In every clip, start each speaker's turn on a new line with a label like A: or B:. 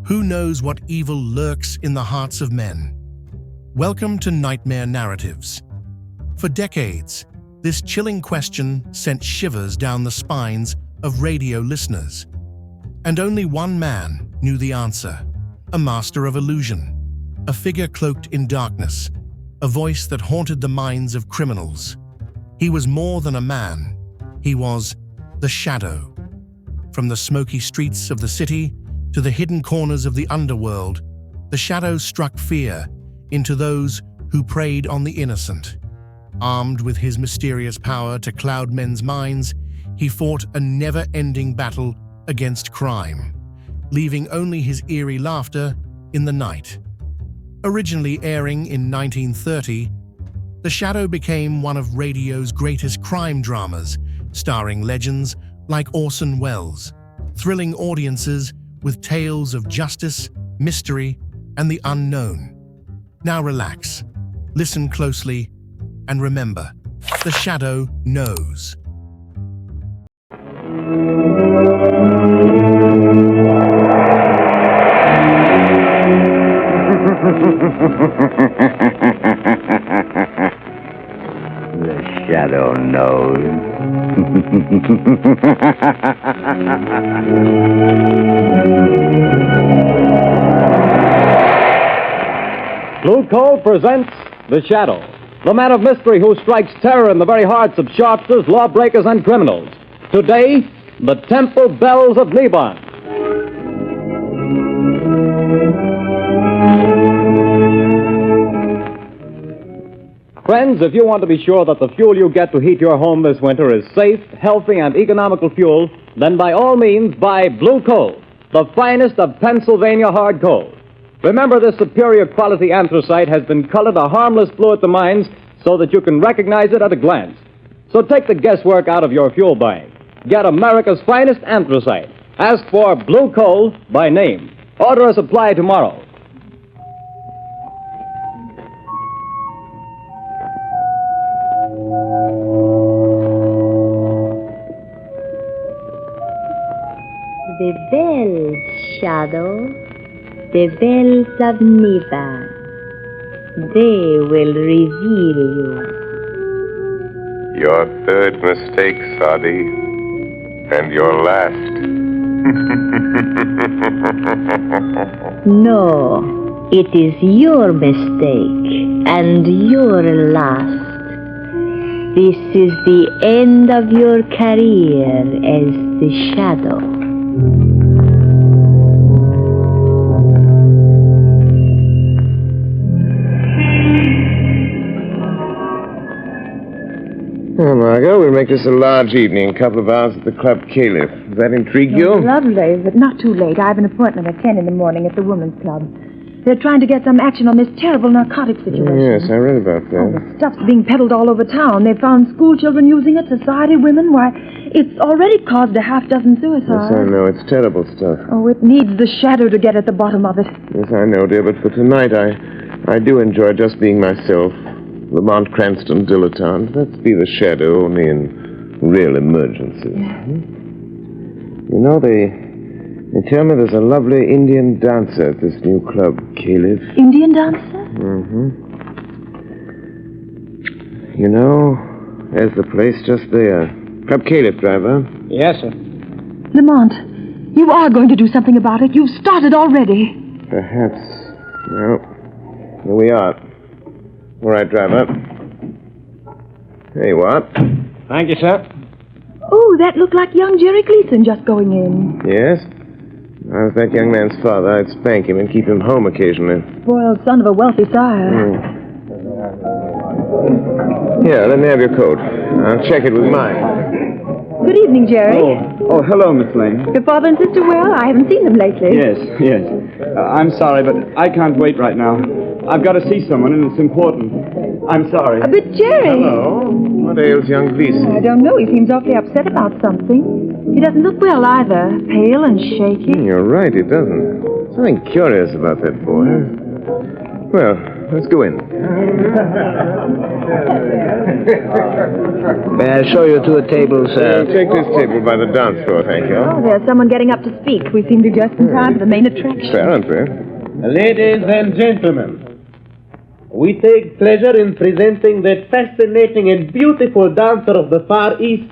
A: Who knows what evil lurks in the hearts of men? Welcome to Nightmare Narratives. For decades, this chilling question sent shivers down the spines of radio listeners. And only one man knew the answer: a master of illusion, a figure cloaked in darkness, a voice that haunted the minds of criminals. He was more than a man. He was the Shadow. From the smoky streets of the city to the hidden corners of the underworld, the Shadow struck fear into those who preyed on the innocent. Armed with his mysterious power to cloud men's minds, he fought a never-ending battle against crime, leaving only his eerie laughter in the night. Originally airing in 1930, The Shadow became one of radio's greatest crime dramas, starring legends like Orson Welles, thrilling audiences with tales of justice, mystery, and the unknown. Now relax, listen closely, and remember, the Shadow knows.
B: The Shadow knows.
C: Blue Coal presents The Shadow, the man of mystery who strikes terror in the very hearts of sharpsters, lawbreakers, and criminals. Today, the Temple Bells of Neban. Friends, if you want to be sure that the fuel you get to heat your home this winter is safe, healthy, and economical fuel, then by all means buy Blue Coal, the finest of Pennsylvania hard coal. Remember, this superior quality anthracite has been colored a harmless blue at the mines so that you can recognize it at a glance. So take the guesswork out of your fuel buying. Get America's finest anthracite. Ask for Blue Coal by name. Order a supply tomorrow.
D: The bells, Shadow, the bells of Neban. They will reveal you.
E: Your third mistake, Sadi, and your last.
D: No, it is your mistake and your last. This is the end of your career as the Shadow.
E: Oh, Margot, we'll make this a large evening, a couple of hours at the Club Caliph. Does that intrigue you?
F: Lovely, but not too late. I have an appointment at 10 in the morning at the Women's Club. They're trying to get some action on this terrible narcotic situation.
E: Yes, I read about that.
F: Oh, the stuff's being peddled all over town. They've found school children using it, society women. Why, it's already caused a half dozen suicides.
E: Yes, I know. It's terrible stuff.
F: Oh, it needs the Shadow to get at the bottom of it.
E: Yes, I know, dear, but for tonight, I do enjoy just being myself. Lamont Cranston dilettante. Let's be the Shadow, only in real emergencies. You know, they tell me there's a lovely Indian dancer at this new club, Caliph.
F: Indian dancer?
E: Mm-hmm. You know, there's the place just there. Club Caliph, driver.
C: Yes, sir.
F: Lamont, you are going to do something about it. You've started already.
E: Perhaps. Well, here we are. All right, driver. There you are.
C: Thank you, sir.
F: Oh, that looked like young Jerry Gleason just going in.
E: Yes? If I was that young man's father, I'd spank him and keep him home occasionally.
F: Spoiled son of a wealthy sire.
E: Here, let me have your coat. I'll check it with mine.
F: Good evening, Jerry.
G: Oh, hello, Miss Lane.
F: Your father and sister well? I haven't seen them lately.
G: Yes. I'm sorry, but I can't wait right now. I've got to see someone, and it's important. I'm sorry.
F: But Jerry...
E: Hello. What ails young Gleason?
F: I don't know. He seems awfully upset about something. He doesn't look well either. Pale and shaky.
E: You're right, he doesn't. Something curious about that boy. Well, Let's go in.
B: May I show you to a table, sir?
E: Take this table by the dance floor, thank you.
F: Oh, there's someone getting up to speak. We seem to be just in time for the main attraction.
E: Apparently.
H: Ladies and gentlemen, we take pleasure in presenting the fascinating and beautiful dancer of the Far East,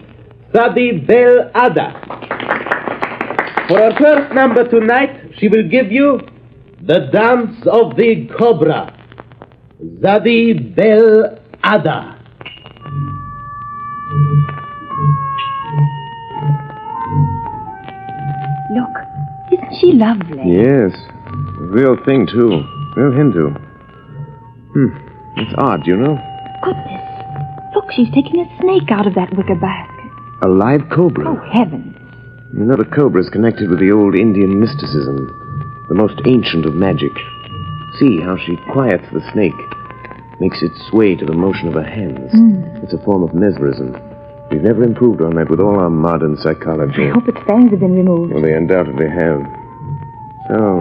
H: Sadi Bel Ada. For our first number tonight, she will give you the dance of the cobra, Sadi Bel Ada.
F: Look, isn't she lovely?
E: Yes. Real thing, too. Real Hindu. It's odd, you know?
F: Goodness. Look, she's taking a snake out of that wicker basket.
E: A live cobra.
F: Oh, heavens.
E: You know, the cobra is connected with the old Indian mysticism, the most ancient of magic. See how she quiets the snake, makes it sway to the motion of her hands. It's a form of mesmerism. We've never improved on that with all our modern psychology.
F: I hope its fangs have been removed.
E: Well, they undoubtedly have. So,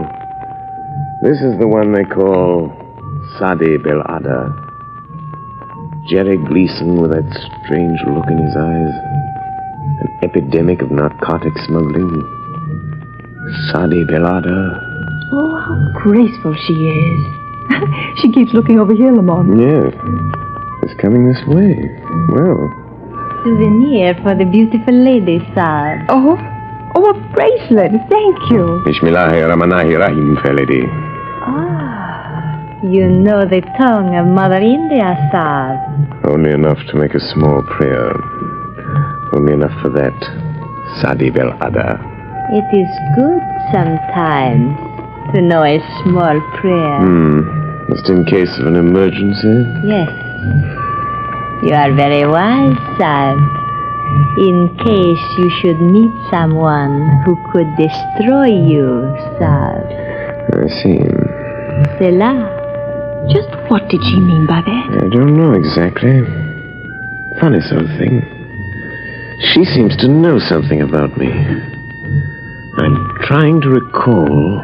E: this is the one they call Sadi Bel Ada. Jerry Gleason with that strange look in his eyes. An epidemic of narcotic smuggling. Sadi Bel Ada.
F: Oh, how graceful she is. She keeps looking over here, Lamont.
E: Yes. It's coming this way. Well,
D: Souvenir for the beautiful lady, sir.
F: Oh, a bracelet. Thank you.
E: Bismillahirrahmanirrahim, fair lady.
D: You know the tongue of Mother India, sir.
E: Only enough to make a small prayer. Only enough for that. Sadi Bel Ada.
D: It is good sometimes to know a small prayer.
E: Just in case of an emergency?
D: Yes. You are very wise, sir. In case you should meet someone who could destroy you, sir.
E: I see.
D: Cela.
F: Just what did she mean by that?
E: I don't know exactly. Funny sort of thing. She seems to know something about me. I'm trying to recall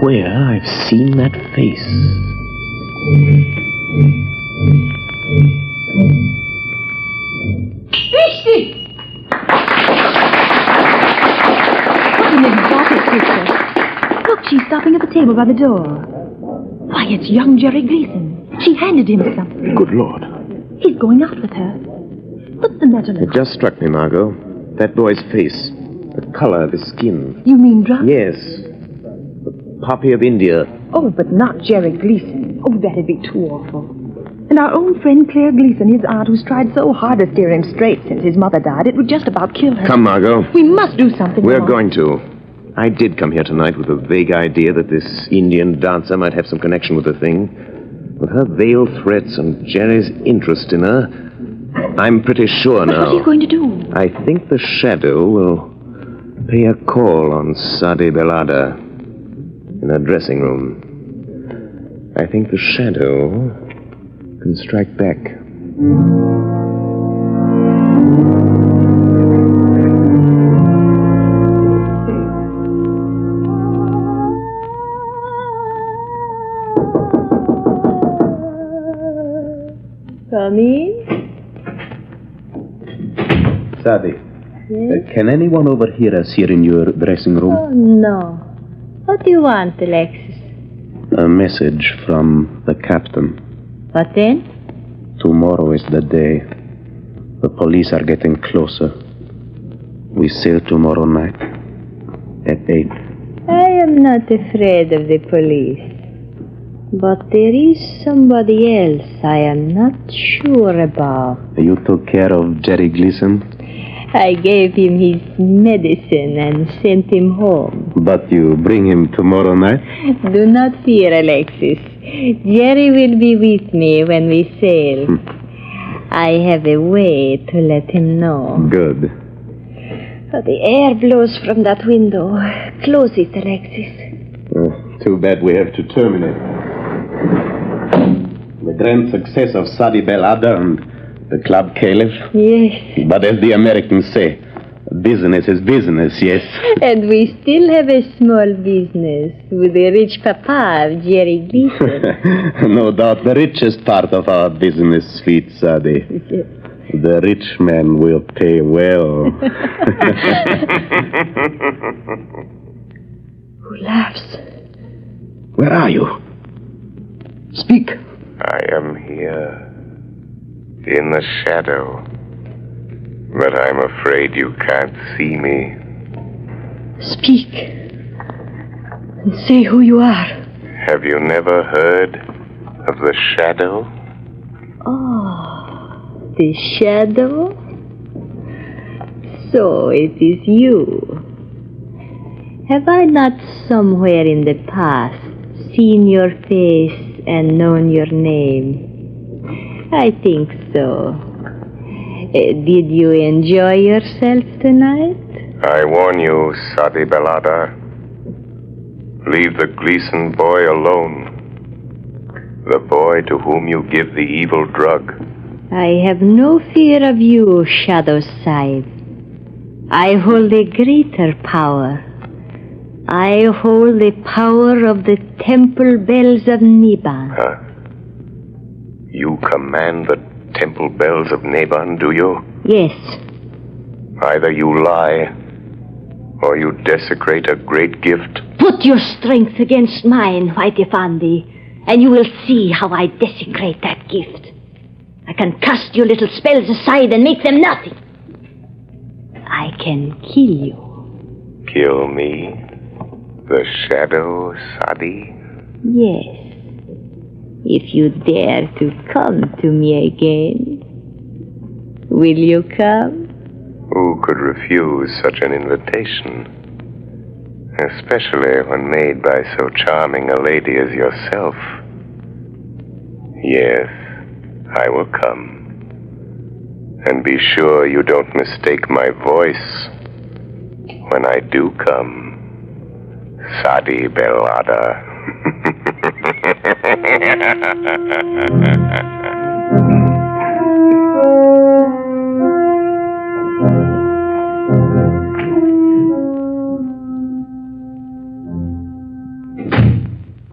E: where I've seen that face.
F: What an exotic picture. Look, she's stopping at the table by the door. Why, it's young Jerry Gleason. She handed him something.
E: Good Lord.
F: He's going out with her. What's the matter,
E: It
F: Lamont?
E: just struck me, Margot. That boy's face. The color of his skin.
F: You mean drunk?
E: Yes. The poppy of India.
F: Oh, but not Jerry Gleason. Oh, that'd be too awful. And our own friend Claire Gleason, his aunt, who's tried so hard to steer him straight since his mother died, it would just about kill her.
E: Come, Margot.
F: We must do something.
E: We're
F: Lamont.
E: going to. I did come here tonight with a vague idea that this Indian dancer might have some connection with the thing. With her veiled threats and Jerry's interest in her, I'm pretty sure
F: But
E: now.
F: what are you going to do?
E: I think the shadow will pay a call on Sadi Bel Ada in her dressing room. I think the shadow can strike back.
D: Come in.
I: Sadi, can anyone overhear us here in your dressing room?
D: Oh, no. What do you want, Alexis?
I: A message from the captain.
D: What then?
I: Tomorrow is the day. The police are getting closer. We sail tomorrow night at 8.
D: I am not afraid of the police. But there is somebody else I am not sure about.
I: You took care of Jerry Gleason,
D: I gave him his medicine and sent him home.
I: but you bring him tomorrow night?
D: Do not fear, Alexis. Jerry will be with me when we sail. I have a way to let him know.
I: Good.
D: Oh, the air blows from that window. Close it, Alexis.
I: Too bad we have to terminate. The grand success of Sadi Bel Ada and the Club Caliph.
D: Yes.
I: But as the Americans say, Business is business, yes.
D: And we still have a small business with the rich papa of Jerry Gleason.
I: No doubt the richest part of our business, sweet Sadie. The rich man will pay well.
D: Who laughs?
I: Where are you? Speak.
E: I am here, in the shadow. But I'm afraid you can't see me.
D: Speak. And say who you are.
E: Have you never heard of the shadow?
D: Oh, the shadow? So it is you. Have I not somewhere in the past seen your face and known your name? I think so. Did you enjoy yourself tonight?
E: I warn you, Sadi Belada. Leave the Gleason boy alone. The boy to whom you give the evil drug.
D: I have no fear of you, Shadow Side. I hold a greater power. I hold the power of the temple bells of Neban.
E: Huh? You command the temple bells of Neban, do you?
D: Yes.
E: Either you lie, or you desecrate a great gift.
D: Put your strength against mine, White Effendi, and you will see how I desecrate that gift. I can cast your little spells aside and make them nothing. I can kill you.
E: Kill me? The shadow, Sadi?
D: Yes. If you dare to come to me again. Will you come?
E: Who could refuse such an invitation? Especially when made by so charming a lady as yourself. Yes, I will come. And be sure you don't mistake my voice when I do come. Sadi Belada.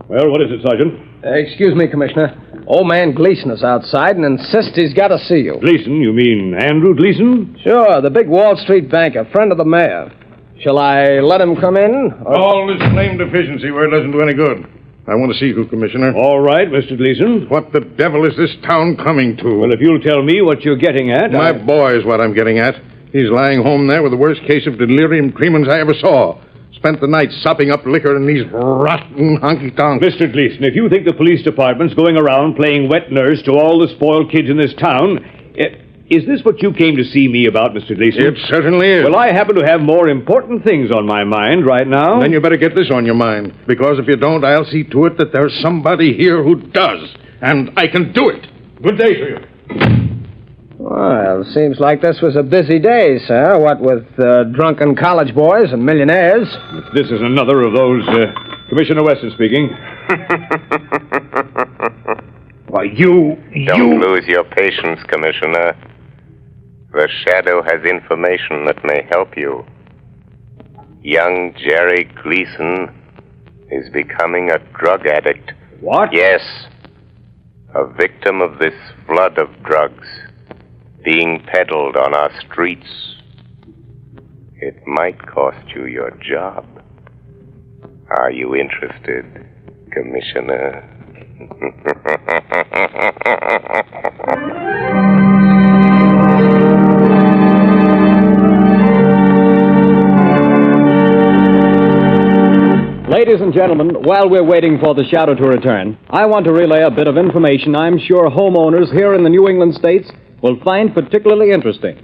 J: Well, what is it, Sergeant?
B: Excuse me, Commissioner. Old man Gleason is outside and insists he's got to see you.
J: Gleason? You mean Andrew Gleason?
B: Sure, the big Wall Street banker, friend of the mayor. Shall I let him come in?
K: All this claim deficiency where it doesn't do any good. I want to see you, Commissioner.
J: All right, Mr. Gleason.
K: What the devil is this town coming to?
J: Well, if you'll tell me what you're getting at...
K: My boy is what I'm getting at. He's lying home there with the worst case of delirium tremens I ever saw. Spent the night sopping up liquor in these rotten honky-tonks.
J: Mr. Gleason, if you think the police department's going around playing wet nurse to all the spoiled kids in this town... Is this what you came to see me about, Mr. Gleason?
K: It certainly is.
J: Well, I happen to have more important things on my mind right now.
K: Then you better get this on your mind, because if you don't, I'll see to it that there's somebody here who does, and I can do it. Good day to you.
B: Well, seems like this was a busy day, sir. What with drunken college boys and millionaires.
J: This is another of those... Commissioner Weston speaking. Why,
E: Don't lose your patience, Commissioner. The Shadow has information that may help you. Young Jerry Gleason is becoming a drug addict.
J: What?
E: Yes. A victim of this flood of drugs being peddled on our streets. It might cost you your job. Are you interested, Commissioner?
C: Ladies and gentlemen, while we're waiting for the Shadow to return, I want to relay a bit of information I'm sure homeowners here in the New England states will find particularly interesting.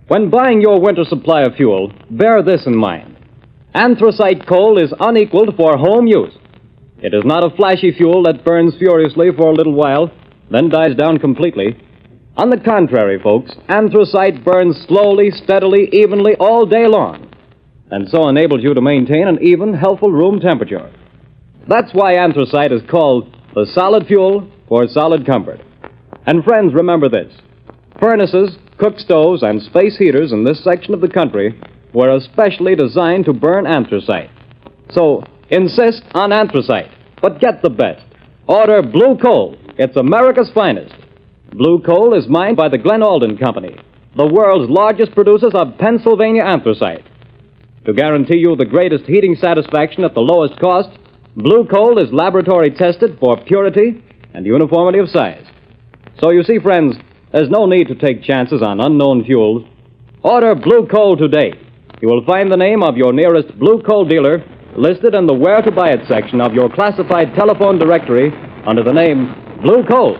C: When buying your winter supply of fuel, bear this in mind. Anthracite coal is unequaled for home use. It is not a flashy fuel that burns furiously for a little while, then dies down completely. On the contrary, folks, anthracite burns slowly, steadily, evenly all day long, and so enables you to maintain an even, healthful room temperature. That's why anthracite is called the solid fuel for solid comfort. And friends, remember this. Furnaces, cook stoves, and space heaters in this section of the country were especially designed to burn anthracite. So, insist on anthracite, but get the best. Order blue coal. It's America's finest. Blue coal is mined by the Glen Alden Company, the world's largest producers of Pennsylvania anthracite. To guarantee you the greatest heating satisfaction at the lowest cost, blue coal is laboratory tested for purity and uniformity of size. So you see, friends, there's no need to take chances on unknown fuels. Order blue coal today. You will find the name of your nearest blue coal dealer listed in the Where to Buy It section of your classified telephone directory under the name Blue Coal.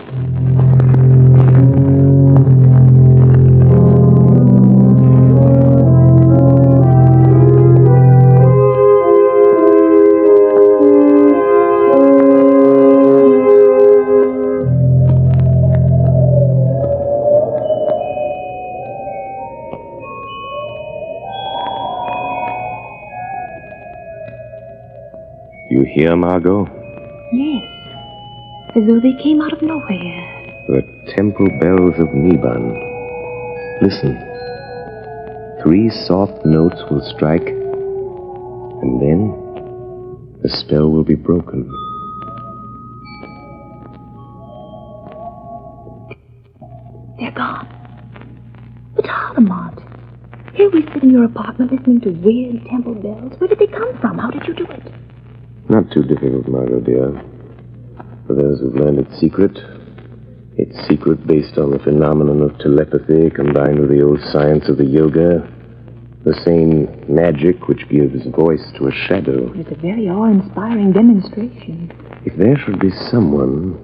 I: You hear, Margot?
F: Yes. As though they came out of nowhere.
I: The temple bells of Neban. Listen. 3 soft notes will strike, and then the spell will be broken.
F: They're gone. But how, Lamont? Here we sit in your apartment listening to weird temple bells. Where did they come from? How did you do it?
I: Not too difficult, Margot, dear. For those who've learned its secret based on the phenomenon of telepathy combined with the old science of the yoga, the same magic which gives voice to a shadow.
F: It's a very awe-inspiring demonstration.
I: If there should be someone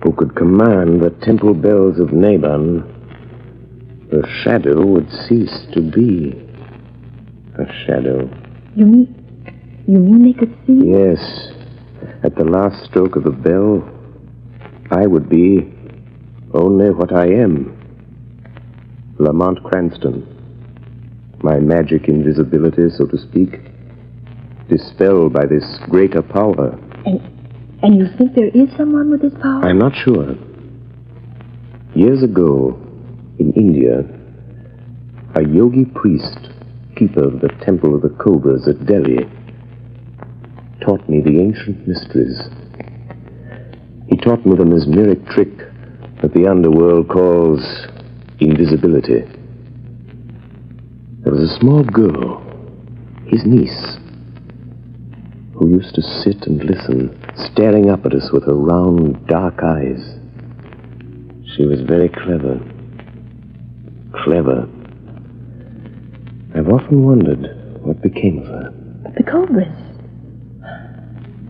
I: who could command the temple bells of Neban, the shadow would cease to be a shadow.
F: You mean they could see?
I: Yes. At the last stroke of the bell, I would be only what I am. Lamont Cranston. My magic invisibility, so to speak, dispelled by this greater power.
F: And you think there is someone with this power?
I: I'm not sure. Years ago, in India, a yogi priest, keeper of the Temple of the Cobras at Delhi, taught me the ancient mysteries. He taught me the mesmeric trick that the underworld calls invisibility. There was a small girl, his niece, who used to sit and listen, staring up at us with her round, dark eyes. She was very clever. Clever. I've often wondered what became of her.
F: But the Cobras.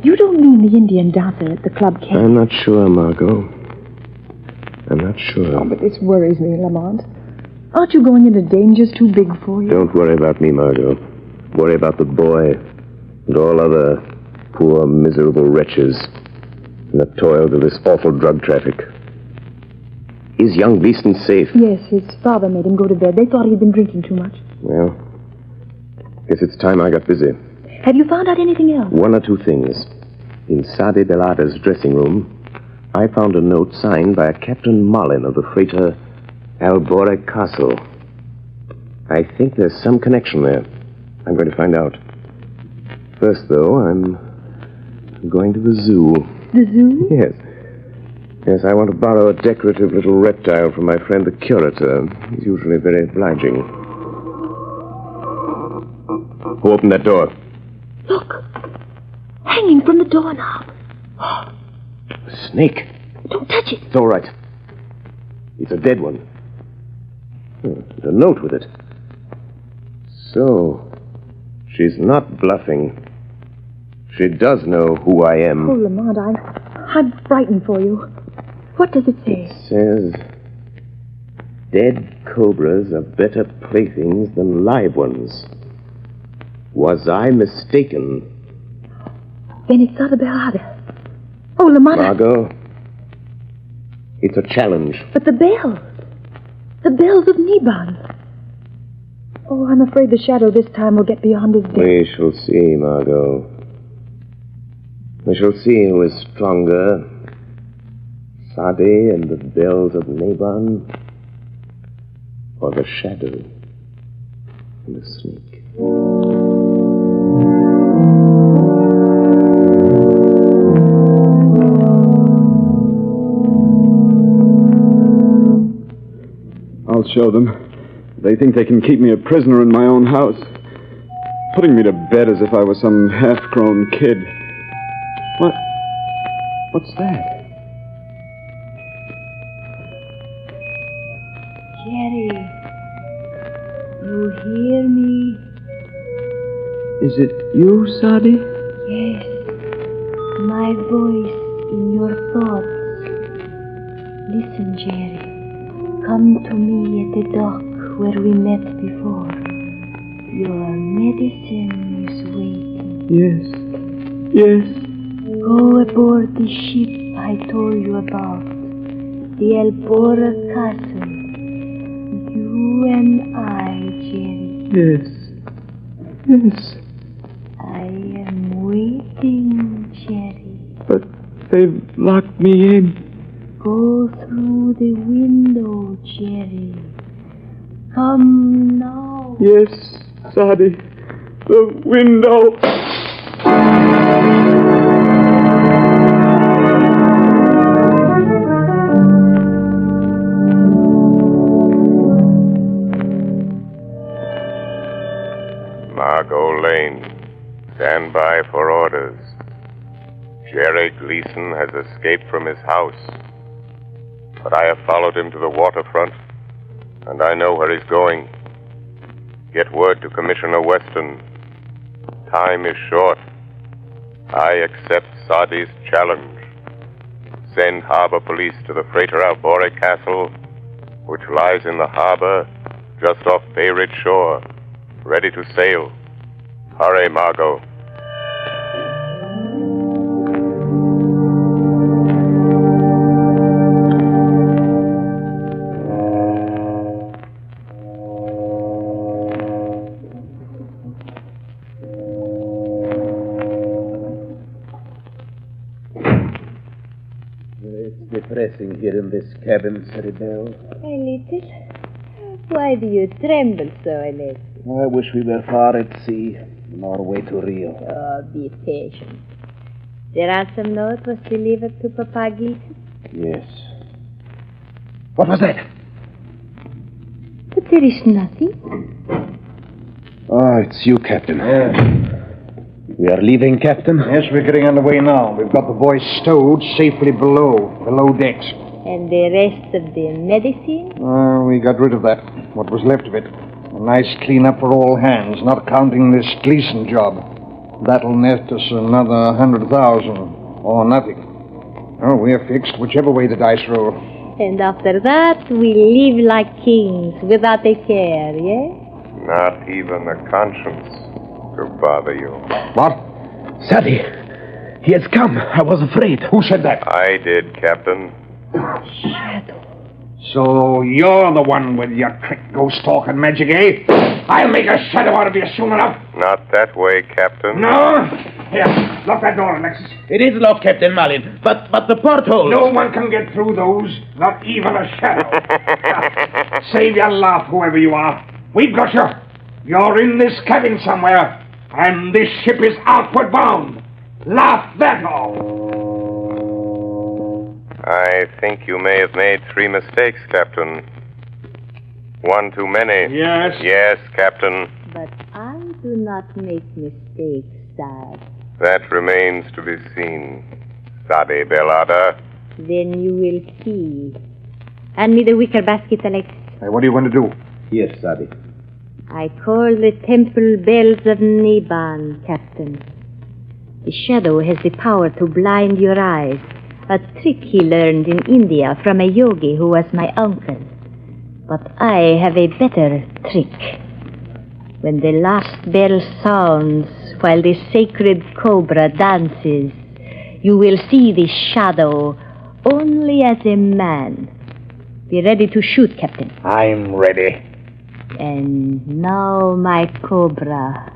F: You don't mean the Indian dancer at the club camp?
I: I'm not sure, Margot. I'm not sure.
F: Oh, but this worries me, Lamont. Aren't you going into dangers too big for you?
I: Don't worry about me, Margot. Worry about the boy and all other poor, miserable wretches in the toils of this awful drug traffic. Is young Beeston safe?
F: Yes, his father made him go to bed. They thought he'd been drinking too much.
I: Well, guess it's time I got busy.
F: Have you found out anything else?
I: 1 or 2 things. In Sadi Belada's dressing room, I found a note signed by a Captain Mollin of the freighter Albore Castle. I think there's some connection there. I'm going to find out. First, though, I'm going to the zoo.
F: The zoo?
I: Yes. Yes, I want to borrow a decorative little reptile from my friend the curator. He's usually very obliging. Who opened that door?
F: Look. Hanging from the doorknob.
I: A snake.
F: Don't touch it.
I: It's all right. It's a dead one. There's a note with it. So, she's not bluffing. She does know who I am.
F: Oh, Lamont, I'm frightened for you. What does it say?
I: It says, dead cobras are better playthings than live ones. Was I mistaken?
F: Then it's Sadi Belada. Oh, Lamont.
I: Margot, it's a challenge.
F: But the bells. The bells of Neban. Oh, I'm afraid the shadow this time will get beyond his depth.
I: We shall see, Margot. We shall see who is stronger, Sadi and the bells of Neban, or the shadow and the snake.
G: I'll show them. They think they can keep me a prisoner in my own house, putting me to bed as if I was some half-grown kid. What's that?
D: Jerry, you hear me?
G: Is it you, Sadie?
D: Yes, my voice in your thoughts. Listen, Jerry. Come to me at the dock where we met before. Your medicine is waiting.
G: Yes.
D: Go aboard the ship I told you about, the Elbora Castle. You and I, Jerry.
G: Yes.
D: I am waiting, Jerry.
G: But they've locked me in.
D: Go through the window, Jerry. Come now.
G: Yes, Sadie. The window.
E: Margot Lane, stand by for orders. Jerry Gleason has escaped from his house, but I have followed him to the waterfront, and I know where he's going. Get word to Commissioner Weston. Time is short. I accept Sadi's challenge. Send harbor police to the freighter Albora Castle, which lies in the harbor just off Bay Ridge shore, ready to sail. Hurry, Margot.
H: Depressing here in this cabin, Cerebel.
D: A little. Why do you tremble so, Alexis?
H: I wish we were far at sea, on our way to Rio.
D: Oh, be patient. The ransom note was delivered to Papa Gleason?
H: Yes. What was that?
D: But there is nothing.
H: Oh, it's you, Captain. We are leaving, Captain?
K: Yes, we're getting underway now. We've got the boys stowed safely below decks.
D: And the rest of the medicine?
K: We got rid of that, what was left of it. A nice clean-up for all hands, not counting this Gleason job. That'll net us another 100,000, or nothing. Oh, we're fixed, whichever way the dice roll.
D: And after that, we live like kings, without a care, yes?
E: Not even a conscience to bother you.
H: What? Sadie, he has come. I was afraid.
K: Who said that?
E: I did, Captain.
D: Shadow.
K: So you're the one with your trick ghost talk and magic, eh? I'll make a shadow out of you soon enough.
E: Not that way, Captain.
K: No? Here, lock that door, Alexis.
H: It is locked, Captain Malin, but the porthole...
K: No one can get through those, not even a shadow. Save your laugh, whoever you are. We've got you. You're in this cabin somewhere, and this ship is outward bound. Laugh that off.
E: I think you may have made 3 mistakes, Captain. One too many.
K: Yes?
E: Yes, Captain.
D: But I do not make mistakes, Sad.
E: That remains to be seen, Sade Belada.
D: Then you will see. Hand me the wicker basket, Alexis.
K: Hey, what are you going to do?
H: Yes, Sadie.
D: I call the temple bells of Neban, Captain. The shadow has the power to blind your eyes, a trick he learned in India from a yogi who was my uncle. But I have a better trick. When the last bell sounds while the sacred cobra dances, you will see the shadow only as a man. Be ready to shoot, Captain.
K: I'm ready.
D: And now, my cobra,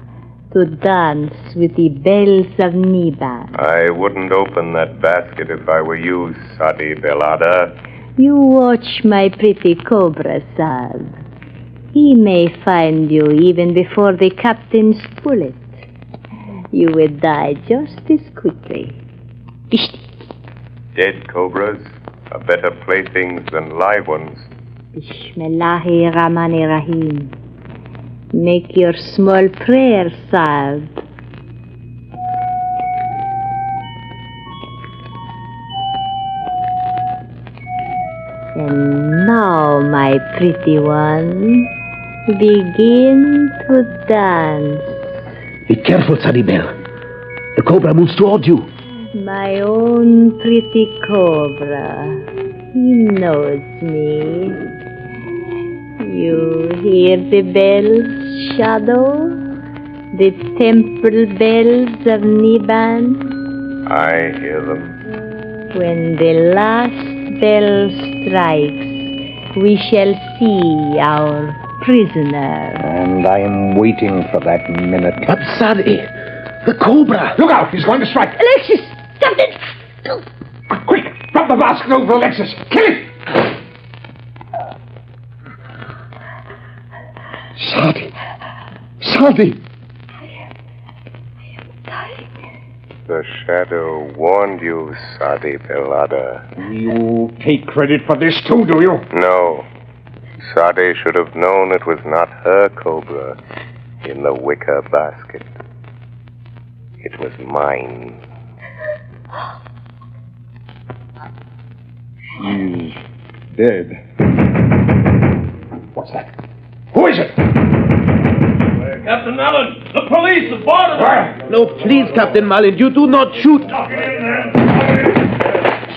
D: to dance with the bells of Neban.
E: I wouldn't open that basket if I were you, Sadi Belada.
D: You watch my pretty cobra, Sad. He may find you even before the captain's bullet. You would die just as quickly.
E: Dead cobras are better playthings than live ones.
D: Bismillahirrahmanirrahim. Make your small prayer, Saab. And now, my pretty one, begin to dance.
I: Be careful, Sunny Bell. The cobra moves toward you.
D: My own pretty cobra. He knows me. You hear the bells, Shadow? The temple bells of Neban?
E: I hear them.
D: When the last bell strikes, we shall see our prisoner.
K: And I am waiting for that minute.
I: But, Sadi, the cobra!
K: Look out! He's going to strike!
D: Alexis! Captain!
K: Quick! Drop the basket over Alexis! Kill him! Sadi! Sadi!
E: The shadow warned you, Sadi Belada.
K: You take credit for this too, do you?
E: No. Sadi should have known it was not her cobra in the wicker basket. It was mine.
K: He's dead. What's that? Who is it?
J: Captain Allen, the police have boarded
K: Where?
I: No, please, Captain Malin, you do not shoot.
J: Knock it in there.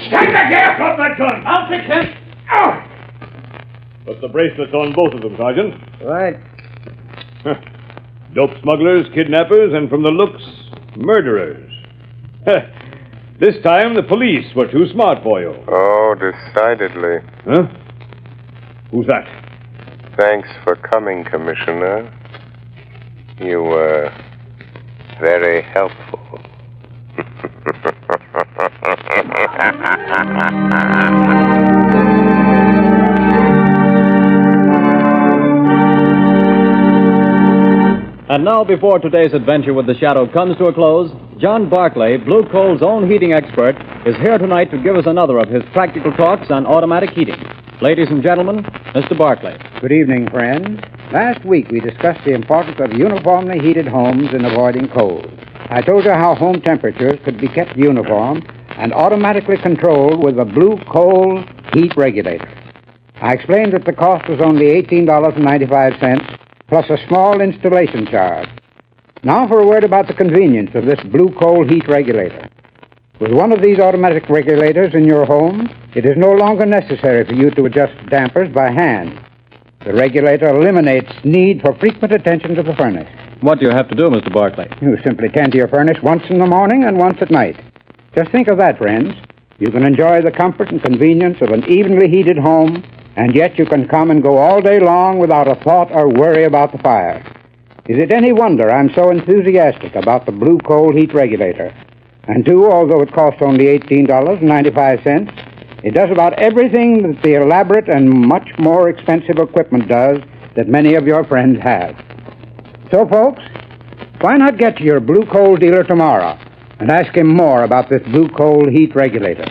K: Stand back here!
J: Drop that gun. I'll fix him.
K: Oh!
J: Put the bracelets on both of them, Sergeant.
B: Right.
J: Dope smugglers, kidnappers, and from the looks, murderers. This time the police were too smart for you.
E: Oh, decidedly.
J: Huh? Who's that?
E: Thanks for coming, Commissioner. You were very helpful.
C: And now, before today's adventure with the Shadow comes to a close, John Barclay, Blue Coal's own heating expert, is here tonight to give us another of his practical talks on automatic heating. Ladies and gentlemen, Mr. Barclay.
L: Good evening, friends. Last week we discussed the importance of uniformly heated homes in avoiding cold. I told you how home temperatures could be kept uniform and automatically controlled with a Blue Coal heat regulator. I explained that the cost was only $18.95 plus a small installation charge. Now for a word about the convenience of this Blue Coal heat regulator. With one of these automatic regulators in your home, it is no longer necessary for you to adjust dampers by hand. The regulator eliminates need for frequent attention to the furnace.
C: What do you have to do, Mr. Barclay?
L: You simply tend to your furnace once in the morning and once at night. Just think of that, friends. You can enjoy the comfort and convenience of an evenly heated home, and yet you can come and go all day long without a thought or worry about the fire. Is it any wonder I'm so enthusiastic about the Blue Coal heat regulator? And too, although it costs only $18.95, it does about everything that the elaborate and much more expensive equipment does that many of your friends have. So, folks, why not get to your Blue Coal dealer tomorrow and ask him more about this Blue Coal heat regulator?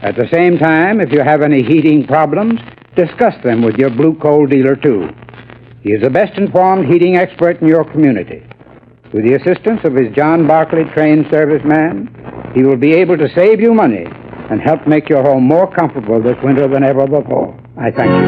L: At the same time, if you have any heating problems, discuss them with your Blue Coal dealer, too. He is the best-informed heating expert in your community. With the assistance of his John Barclay trained serviceman, he will be able to save you money and help make your home more comfortable this winter than ever before. I thank you.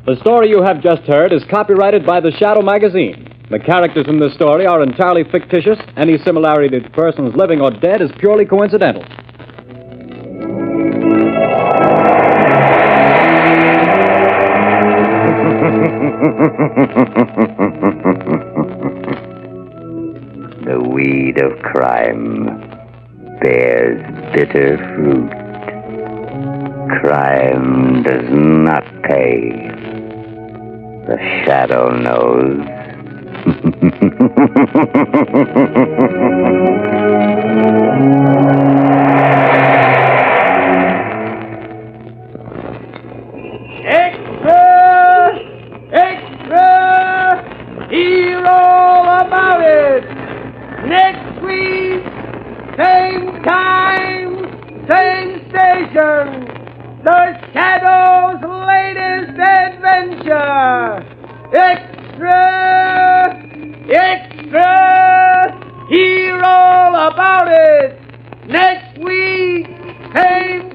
C: The story you have just heard is copyrighted by the Shadow magazine. The characters in this story are entirely fictitious. Any similarity to persons living or dead is purely coincidental.
I: The weed of crime bears bitter fruit. Crime does not pay. The Shadow knows.
M: Next week, same time, same station. The Shadow's latest adventure. Extra! Extra! Hear all about it. Next week, same